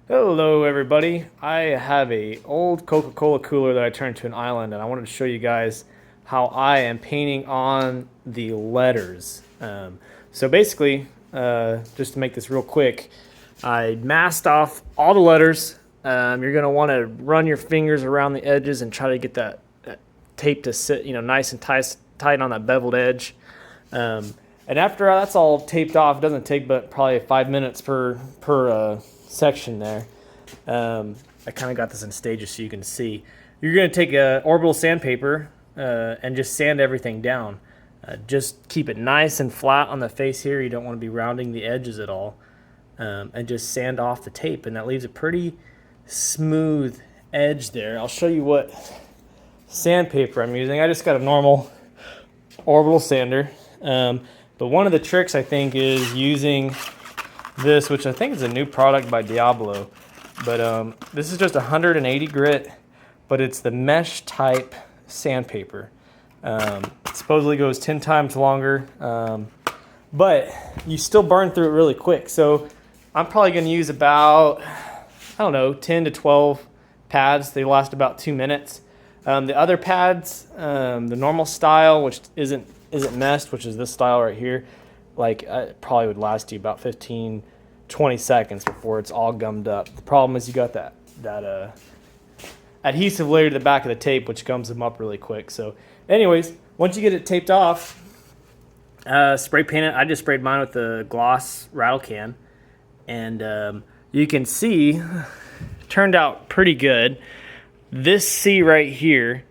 Hello everybody. I have a old Coca-Cola cooler that I turned to an island, and I wanted to show you guys how I am painting on the letters. So basically, just to make this real quick, I masked off all the letters. You're going to want to run your fingers around the edges and try to get that tape to sit, nice and tight on that beveled edge. And after that's all taped off, it doesn't take but probably 5 minutes per section there. I kind of got this in stages so you can see. You're going to take a orbital sandpaper and just sand everything down. Just keep it nice and flat on the face here. You don't want to be rounding the edges at all. And just sand off the tape, and that leaves a pretty smooth edge there. I'll show you what sandpaper I'm using. I just got a normal orbital sander. But one of the tricks I think is using this, which I think is a new product by Diablo. But this is just 180 grit, but it's the mesh type sandpaper. It supposedly goes 10 times longer, but you still burn through it really quick. So I'm probably going to use about, 10 to 12 pads. They last about 2 minutes. The other pads, the normal style, which isn't meshed, which is this style right here, it probably would last you about 15, 20 seconds before it's all gummed up. The problem is you got that adhesive layer to the back of the tape, which gums them up really quick. So anyways, once you get it taped off, spray paint it. I just sprayed mine with the gloss rattle can, and you can see turned out pretty good. This C right here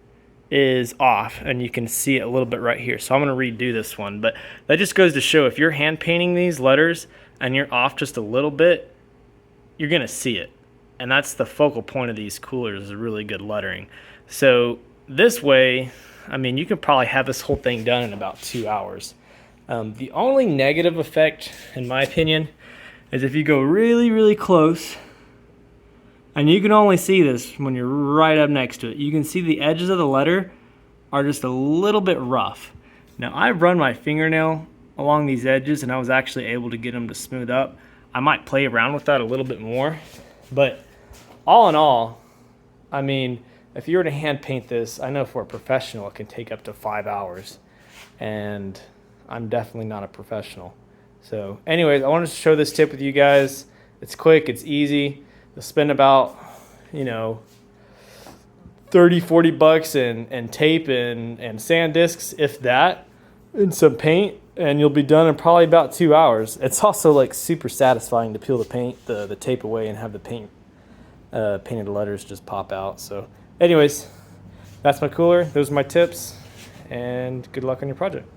is off, and you can see it a little bit right here. So I'm going to redo this one, but that just goes to show if you're hand painting these letters and you're off just a little bit, you're going to see it. And that's the focal point of these coolers, is really good lettering. So this way, you can probably have this whole thing done in about 2 hours. The only negative effect, in my opinion, is if you go really, really close, and you can only see this when you're right up next to it. You can see the edges of the letter are just a little bit rough. Now, I've run my fingernail along these edges, and I was actually able to get them to smooth up. I might play around with that a little bit more, but all in all, if you were to hand paint this, I know for a professional it can take up to 5 hours, and I'm definitely not a professional. So anyways, I wanted to show this tip with you guys. It's quick, it's easy. You'll spend about 30-40 bucks in tape and sand discs, if that, and some paint, and you'll be done in probably about 2 hours. It's also super satisfying to peel the tape away and have the painted letters just pop out. So anyways, that's my cooler. Those are my tips, and good luck on your project.